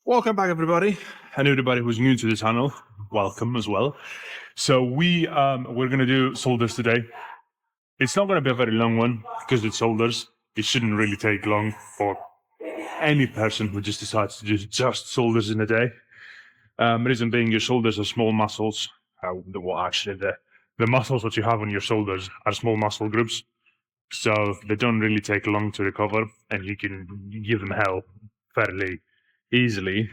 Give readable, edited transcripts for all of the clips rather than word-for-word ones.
Welcome back, everybody, and everybody who's new to the channel, welcome as well. So we're gonna do solders today. It's not gonna be a very long one because it's solders. It shouldn't really take long for any person who just decides to do just solders in a day. Reason being, your shoulders are small muscles. The muscles that you have on your shoulders are small muscle groups, so they don't really take long to recover, and you can give them hell fairly easily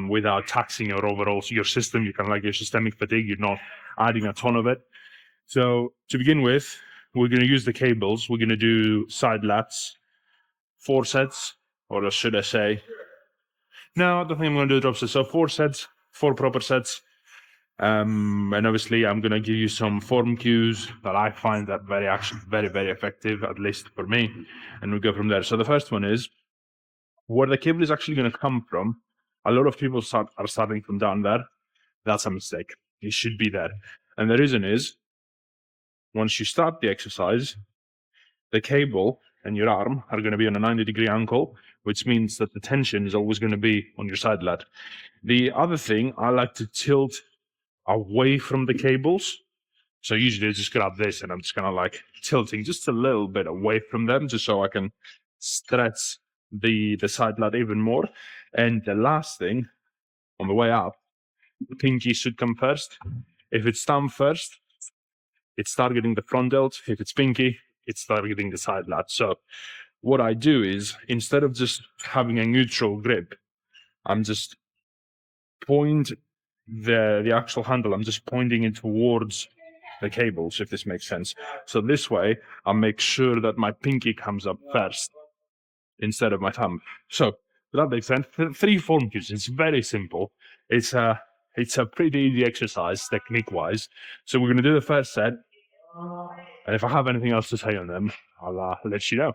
without taxing your system. You can, like, your systemic fatigue. You're not adding a ton of it. So to begin with, we're going to use the cables. We're going to do side lats, 4 sets, or should I say? No, I don't think I'm going to do drop sets. So 4 sets, 4 proper sets. And obviously, I'm going to give you some form cues that I find that very effective, at least for me. And we'll go from there. So the first one is where the cable is actually going to come from. A lot of people are starting from down there. That's a mistake. It should be there. And the reason is, once you start the exercise, the cable and your arm are going to be on a 90-degree angle, which means that the tension is always going to be on your side lat. The other thing, I like to tilt away from the cables. So usually I just grab this and I'm just kind of like tilting just a little bit away from them, just so I can stretch the side lat even more. And the last thing, on the way up, the pinky should come first. If it's thumb first, it's targeting the front delt. If it's pinky, it's targeting the side lat. So what I do is, instead of just having a neutral grip, I'm just point the actual handle, I'm just pointing it towards the cables, if this makes sense. So this way, I'll make sure that my pinky comes up first instead of my thumb. So that makes sense. 3 form cues. It's very simple. It's a pretty easy exercise technique-wise. So we're going to do the first set, and if I have anything else to say on them, I'll let you know.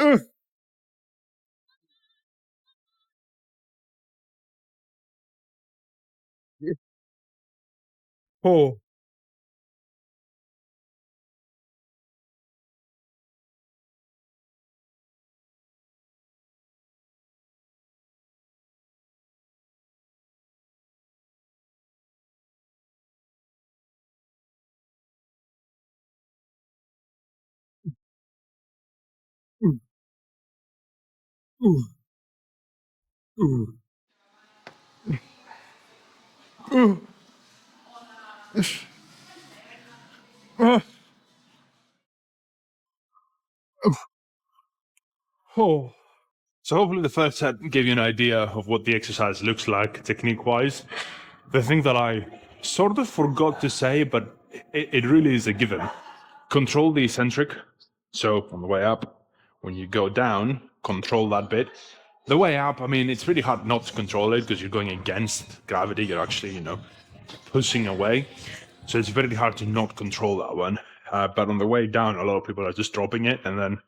Oh. Oh. So hopefully the first set gave you an idea of what the exercise looks like technique-wise. The thing that I sort of forgot to say, but it really is a given. Control the eccentric. So on the way up, when you go down, control that bit. The way up, I mean, it's really hard not to control it because you're going against gravity. You're actually, pushing away. So it's very hard to not control that one. But on the way down, a lot of people are just dropping it and then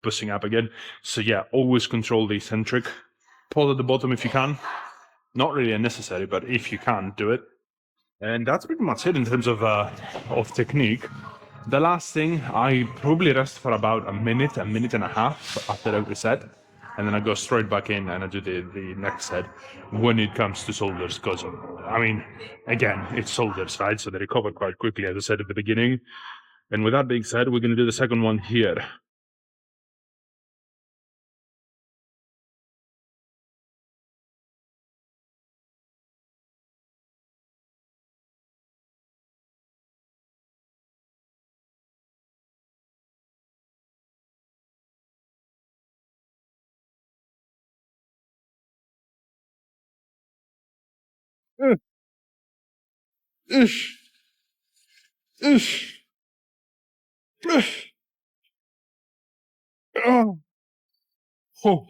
pushing up again. So yeah, always control the eccentric. Pause at the bottom if you can. Not really necessary, but if you can, do it. And that's pretty much it in terms of technique. The last thing, I probably rest for about a minute and a half after every set, and then I go straight back in and I do the next set when it comes to shoulders, because, I mean, again, it's shoulders, right? So they recover quite quickly, as I said at the beginning. And with that being said, we're going to do the second one here. Oh.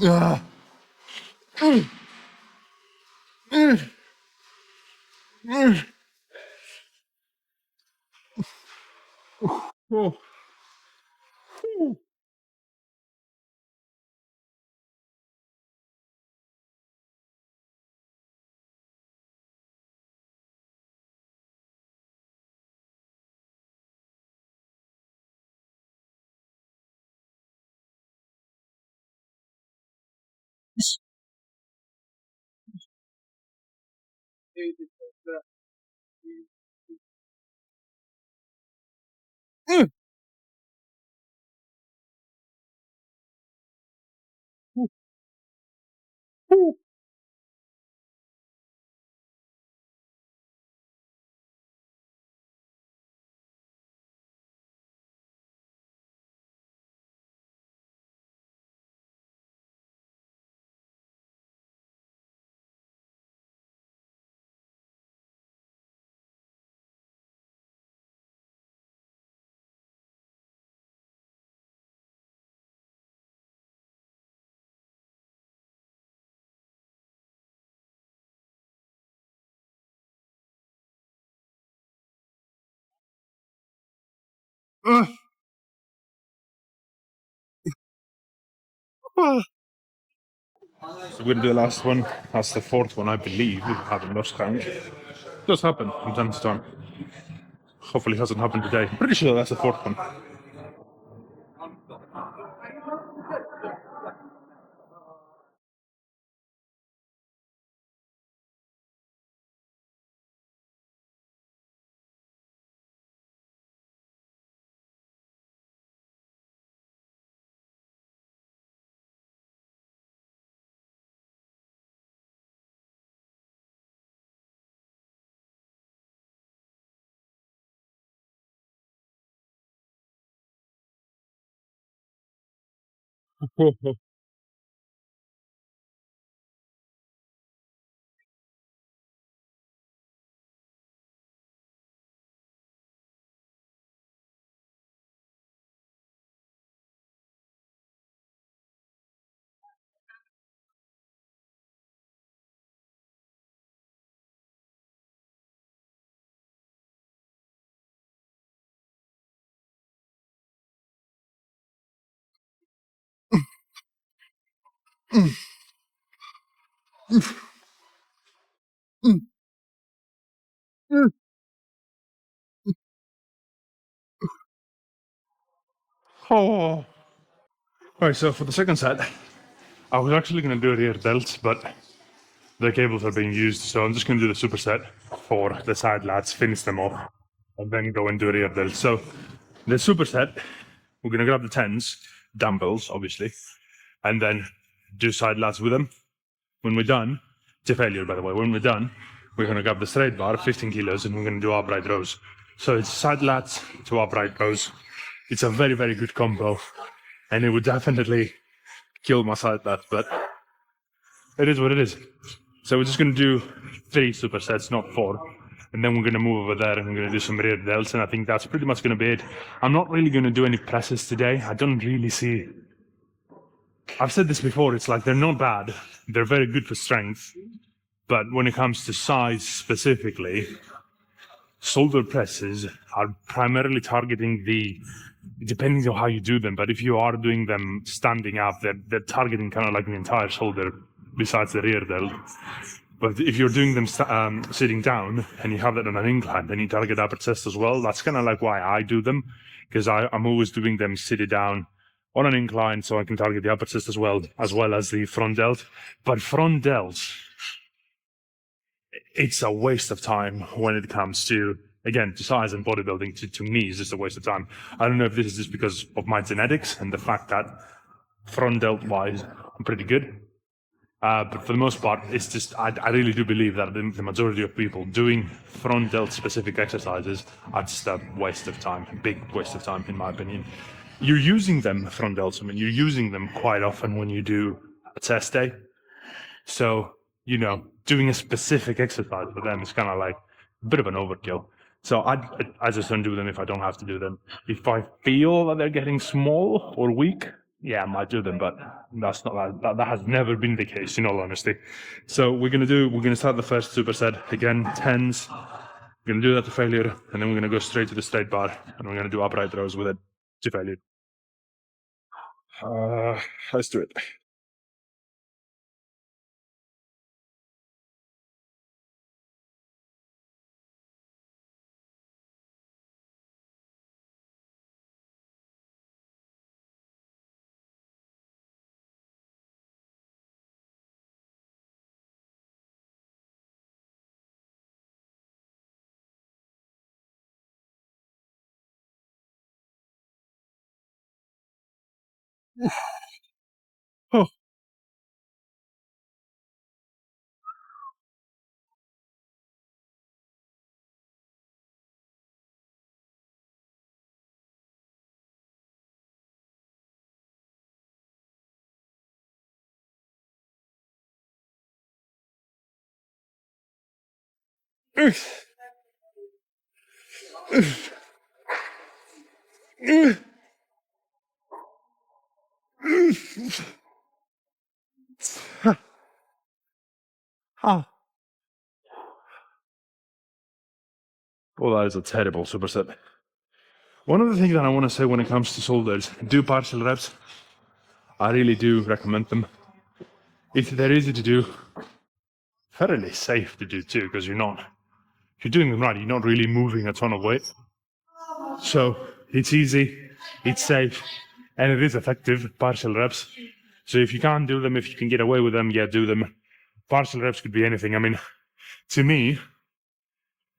Ah. Mm. Mm. Mm. Oh. Mm. Ah. Ah. So we're gonna do the last one. That's the fourth one, I believe. We haven't lost count. It does happen from time to time. Hopefully, it hasn't happened today. I'm pretty sure that's the fourth one. Oh. Alright, so for the second set, I was actually going to do rear delts, but the cables are being used, so I'm just going to do the superset for the side lats, finish them off, and then go and do rear delts. So the superset, we're going to grab the 10s, dumbbells, obviously, and then do side lats with them. When we're done, it's a failure, by the way. When we're done, we're going to grab the straight bar, 15 kilos, and we're going to do upright rows. So it's side lats to upright rows. It's a very, very good combo, and it would definitely kill my side lats, but it is what it is. So we're just going to do 3 supersets, not 4. And then we're going to move over there and we're going to do some rear delts. And I think that's pretty much going to be it. I'm not really going to do any presses today. I don't really see. I've said this before, it's like they're not bad. They're very good for strength. But when it comes to size specifically, shoulder presses are primarily targeting depending on how you do them, but if you are doing them standing up, they're targeting kind of like the entire shoulder besides the rear delt. But if you're doing them sitting down and you have that on an incline, then you target upper chest as well. That's kind of like why I do them, because I'm always doing them sitting down on an incline so I can target the upper chest as well as the front delt. But front delts, it's a waste of time when it comes to, again, to size and bodybuilding. To me, it's just a waste of time. I don't know if this is just because of my genetics and the fact that front delt wise, I'm pretty good. But for the most part, it's just, I really do believe that the majority of people doing front delt specific exercises are just a waste of time, a big waste of time, in my opinion. You're using them, front delts, I mean, you're using them quite often when you do a chest day. So, doing a specific exercise for them is kind of like a bit of an overkill. So I just don't do them if I don't have to do them. If I feel that they're getting small or weak, Yeah, I might do them, but that's not that has never been the case, in all honesty. So we're gonna start the first superset again, tens. We're gonna do that to failure, and then we're gonna go straight to the straight bar, and we're gonna do upright rows with it to failure. Let's do it. Oh. Ah. Well, that is a terrible superset. One of the things that I want to say when it comes to shoulders, do partial reps. I really do recommend them. They're easy to do, fairly safe to do too, because if you're doing them right, you're not really moving a ton of weight. So it's easy, it's safe, and it is effective, partial reps. So if you can't do them, if you can get away with them, yeah, do them. Partial reps could be anything. I mean, to me,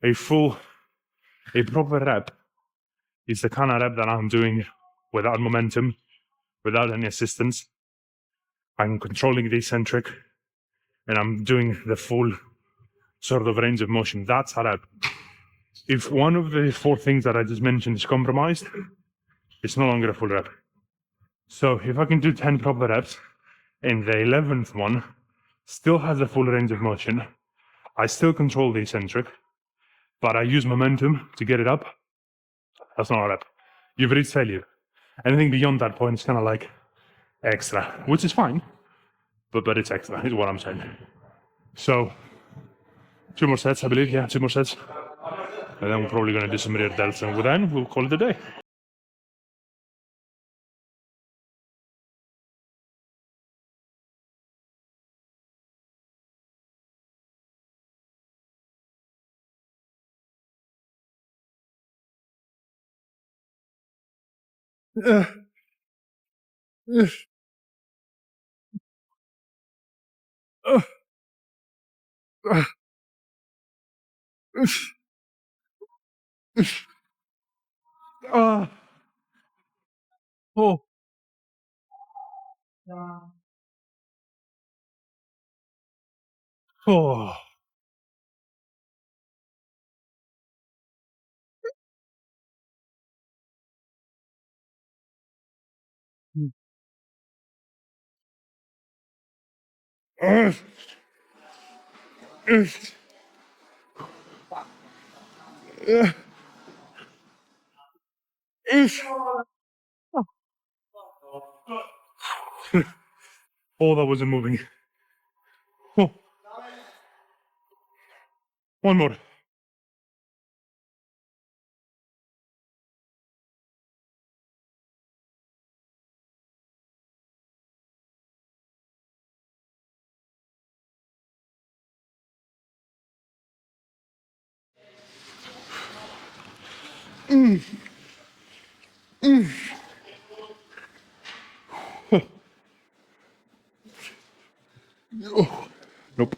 a proper rep is the kind of rep that I'm doing without momentum, without any assistance. I'm controlling the eccentric, and I'm doing the full sort of range of motion. That's a rep. If one of the four things that I just mentioned is compromised, it's no longer a full rep. So if I can do 10 proper reps, and the 11th one still has a full range of motion, I still control the eccentric, but I use momentum to get it up, that's not a rep. You've reached failure. Anything beyond that point is kind of like extra, which is fine, but it's extra, is what I'm saying. So, 2 more sets, I believe, yeah, 2 more sets. And then we're probably going to do some rear delts, and then we'll call it a day. Oh. Oh. Oh, that wasn't moving. Oh. One more. Nope.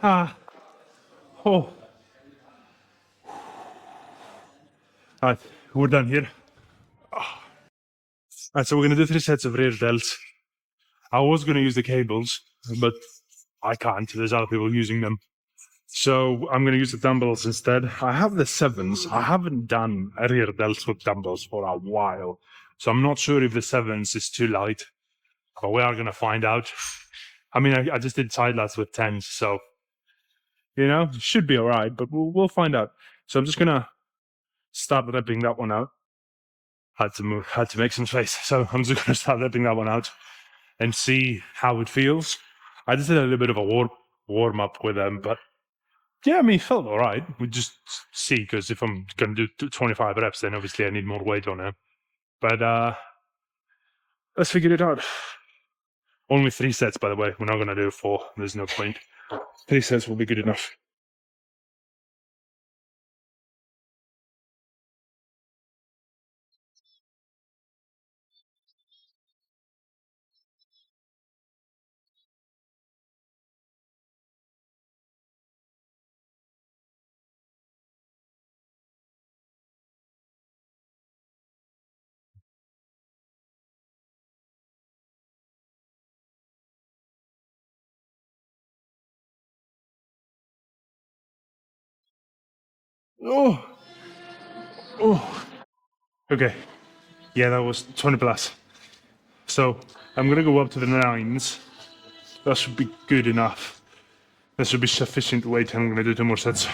Ah. Oh. Alright, we're done here. Alright, so we're gonna do 3 sets of rear delts. I was gonna use the cables, but I can't. There's other people using them. So I'm going to use the dumbbells instead. I have the 7s. I haven't done rear delts with dumbbells for a while. So I'm not sure if the 7s is too light, but we are going to find out. I mean, I just did side lats with 10s, so, you know, should be all right, but we'll find out. So I'm just going to start ripping that one out. Had to make some space. So I'm just going to start ripping that one out and see how it feels. I just did a little bit of a warm up with them, but yeah, I mean, it felt all right. We just see, because if I'm going to do 25 reps, then obviously I need more weight on it. But let's figure it out. Only 3 sets, by the way. We're not going to do 4. There's no point. 3 sets will be good enough. Oh, oh. Okay. Yeah, that was 20 plus. So I'm going to go up to the 9s. That should be good enough. That should be sufficient weight. I'm going to do 2 more sets.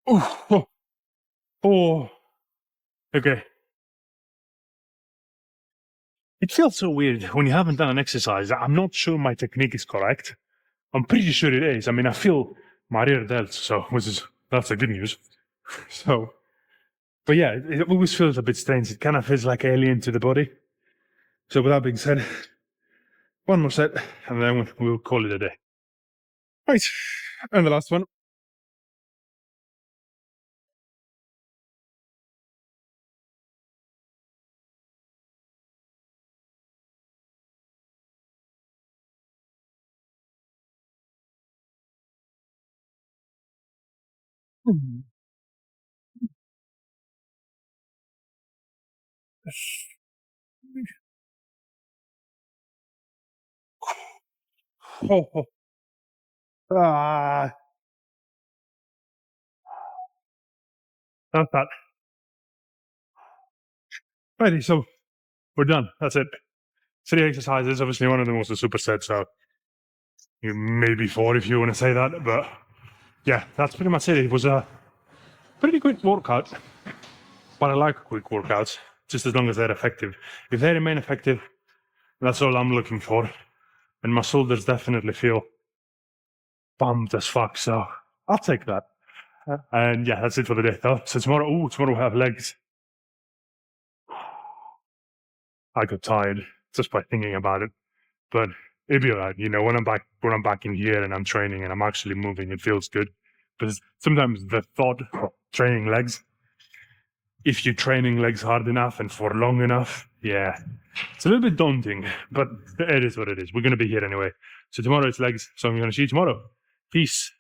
Oh, oh. Okay. It feels so weird when you haven't done an exercise. I'm not sure my technique is correct. I'm pretty sure it is. I mean, I feel my rear delts, so that's a good news. So, but yeah, it always feels a bit strange. It kind of feels like alien to the body. So, with that being said, 1 more set, and then we'll call it a day. Right, and the last one. Oh, oh. Ah, that's that. Righty, so we're done. That's it. 3 exercises. Obviously, one of them was a superset, so maybe 4 if you want to say that. But yeah, that's pretty much it. It was a pretty quick workout, but I like quick workouts, just as long as they're effective. If they remain effective, that's all I'm looking for. And my shoulders definitely feel bummed as fuck, so I'll take that. And yeah, that's it for the day, though. So tomorrow we have legs. I got tired just by thinking about it, but it'll be alright. You know, when I'm back in here and I'm training and I'm actually moving, it feels good. Because sometimes the thought of training legs, if you're training legs hard enough and for long enough, yeah, it's a little bit daunting, but it is what it is. We're going to be here anyway. So tomorrow it's legs, so I'm going to see you tomorrow. Peace.